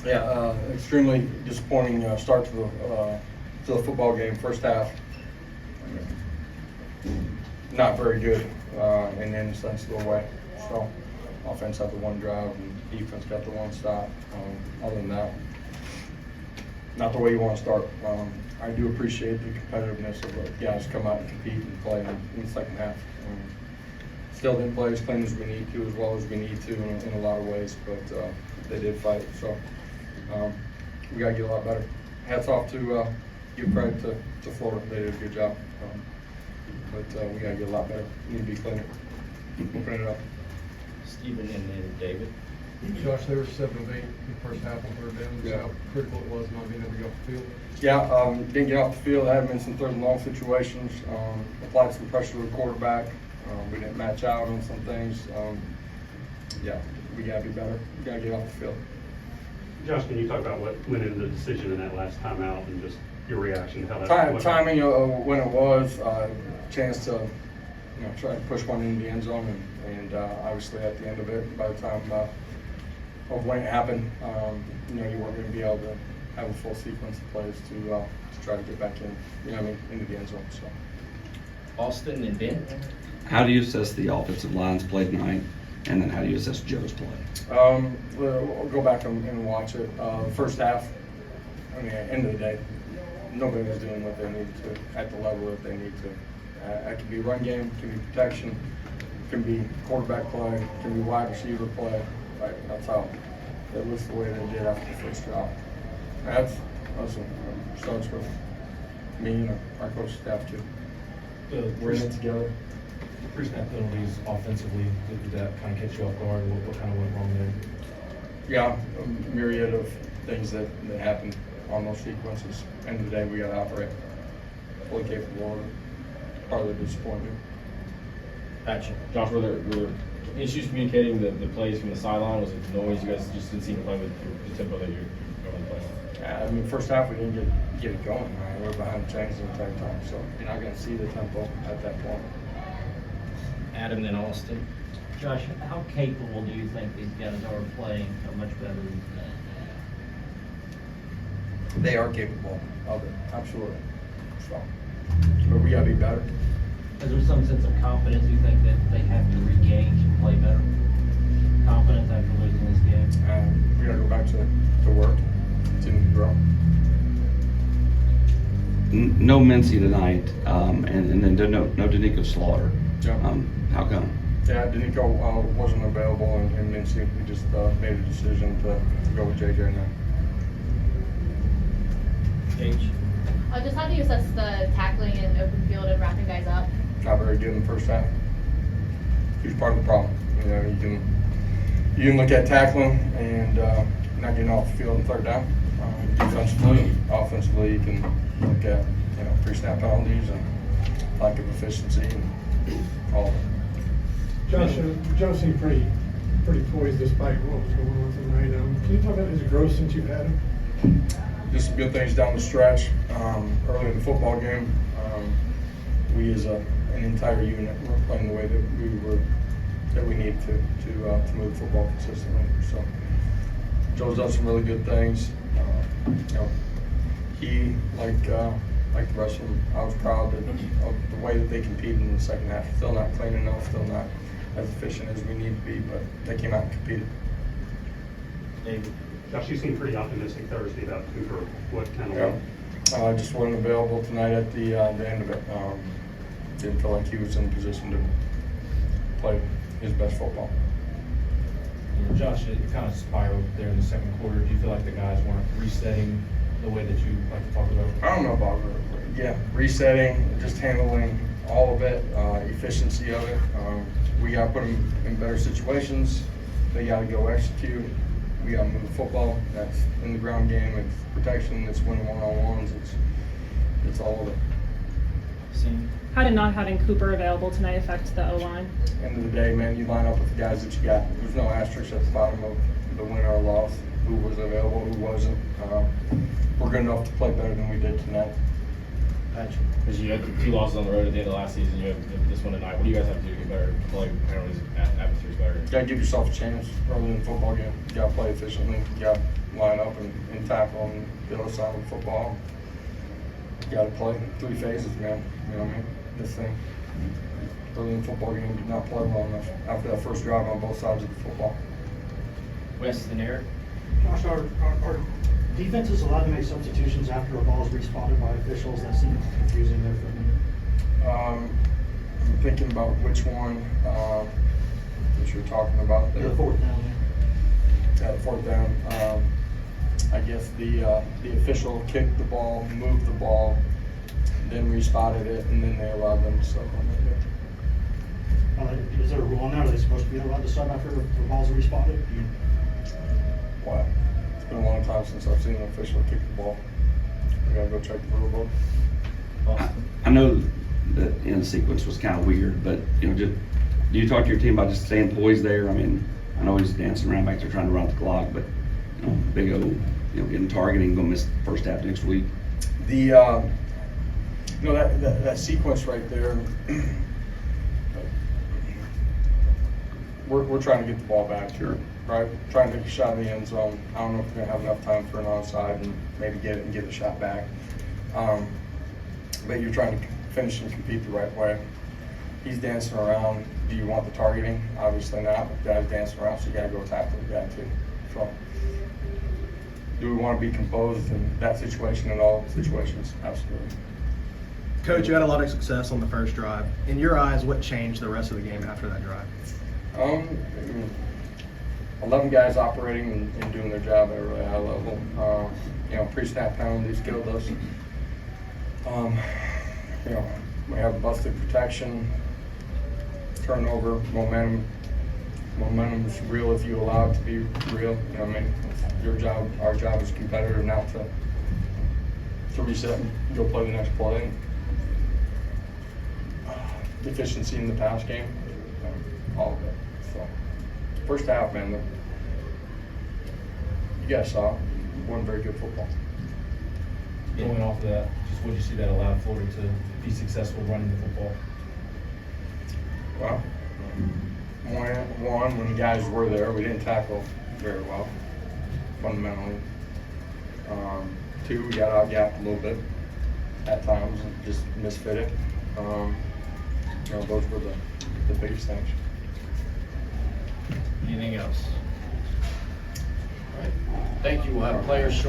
Yeah, extremely disappointing start to the football game. First half, not very good in any sense of the way. So, offense had the one drive and defense got the one stop. Other than that, not the way you want to start. I do appreciate the competitiveness of the guys come out and compete and play in the second half. Still didn't play as clean as we need to, as well as we need to in a lot of ways, but they did fight. So we got to get a lot better. Hats off to give credit to Florida. They did a good job. But we got to get a lot better. We need to be cleaner. Open it up. Stephen and then David. Josh, they were 7 of 8 in the first half on third down. Yeah. How critical it was not being able to get off the field. Yeah, didn't get off the field. There have been some third and long situations. Applied some pressure to the quarterback. We didn't match out on some things. Yeah, we got to be better. We got to get off the field. Josh, can you talk about what went into the decision in that last timeout and just your reaction to how that went? Timing of when it was, chance to try to push one into the end zone, and obviously at the end of it, by the time of when it happened, you weren't going to be able to have a full sequence of plays to try to get back in, into the end zone. So. Austin and Ben. How do you assess the offensive line's play tonight, and then how do you assess Joe's play? We'll go back and watch it. First half, at the end of the day, nobody was doing what they needed to at the level that they need to. It can be run game, it can be protection, it can be quarterback play, it can be wide receiver play. Right, that's how it looks the way they did after the first drive. Listen, starts with me and our coach staff too. We're in it together. Pre-snap penalties offensively, did that kind of catch you off guard? What kind of went wrong there? Yeah, a myriad of things that happened on those sequences. End of the day, we got to operate fully capable of it. Part of the disappointment. Action. Josh, were there issues communicating the plays from the sideline? Was it noise? You guys just didn't seem to play with the tempo that you're going to play? First half we didn't get it going. We were behind the chains the entire time, so you're not going to see the tempo at that point. Adam and Austin. Josh, how capable do you think these guys are of playing so much better than that? They are capable of it, absolutely. So, but we got to be better. Is there some sense of confidence you think that they have to regain to play better? Confidence after losing this game? We got to go back to work, continue to grow. No Mincy tonight, and then no Danico Slaughter. Yeah. How come? Yeah, Danico wasn't available in Mincy. We just made a decision to go with JJ now. H. Just how do you assess the tackling in open field and wrapping guys up? Not very good in the first half. Huge part of the problem. You can look at tackling and not getting off the field in third down. Defensively, offensively, you can look at pre-snap penalties and lack of efficiency and all of it. Josh, Joe seemed pretty poised despite what was going on with him right. Can you talk about his growth since you've had him? Just some good things down the stretch. Early in the football game, we as an entire unit were playing the way that we need to move the football consistently. So Joe's done some really good things. He like the rest of them, I was proud of the way that they competed in the second half. Still not clean enough, still not as efficient as we need to be, but they came out and competed. David. Josh, you seemed pretty optimistic Thursday about Cooper. What kind of Just wasn't available tonight at the end of it. Didn't feel like he was in a position to play his best football. Josh, it kind of spiraled there in the second quarter. Do you feel like the guys weren't resetting the way that you like to talk about? I don't know about resetting, just handling all of it, efficiency of it. We got to put them in better situations. They got to go execute. We got to move the football. That's in the ground game. It's protection. It's winning one-on-ones. It's all of it. How did not having Cooper available tonight affect the O-line? End of the day, man, you line up with the guys that you got. There's no asterisk at the bottom of the win or loss. Who was available, who wasn't. We're good enough to play better than we did tonight. Patrick. Because you had the 2 losses on the road at the end of last season, you have this one tonight. What do you guys have to do to get better? Play penalties, atmosphere's better. You gotta give yourself a chance early in the football game. You gotta play efficiently. You gotta line up and tackle on the other side of the football. You gotta play 3 phases, man. You know what I mean? This thing. Early in the football game did not play well enough after that first drive on both sides of the football. Weston Eric. Josh, are defenses allowed to make substitutions after a ball is respotted by officials? That seems confusing there for me. I'm thinking about which one that you're talking about there. The fourth down. Yeah, the fourth down. I guess the official kicked the ball, moved the ball, then respotted it, and then they allowed them to sub on it. Is there a rule on that? Are they supposed to be allowed to sub after the balls are respotted? Wow. It's been a long time since I've seen an official kick the ball. I gotta go check the rule book. I know the end sequence was kind of weird, but, just, do you talk to your team about just staying poised there? I mean, I know he's dancing around back there trying to run the clock, but, Big O, getting targeting, gonna miss the first half next week. That sequence right there, we're trying to get the ball back. Sure. Right? Trying to take a shot in the end zone. I don't know if we're gonna have enough time for an onside and maybe get it and get the shot back. But you're trying to finish and compete the right way. He's dancing around. Do you want the targeting? Obviously not. The guy's dancing around, so you gotta go tackle the guy too. So, do we want to be composed in that situation and all situations? Absolutely. Coach, you had a lot of success on the first drive. In your eyes, what changed the rest of the game after that drive? 11 guys operating and doing their job at a really high level. Pre-snap penalties killed us. We have busted protection, turnover, momentum. Momentum is real if you allow it to be real. Your job, our job as a competitor now to reset and go play the next play. Efficiency in the pass game, all of it. So, first half, man, you guys saw it wasn't very good football. Going off of that, just what did you see that allowed Florida to be successful running the football? Well, one, when the guys were there, we didn't tackle very well, fundamentally. 2, we got out-gapped a little bit at times and just misfitted. Those were the biggest things. Anything else? All right. Thank you. We'll have players short.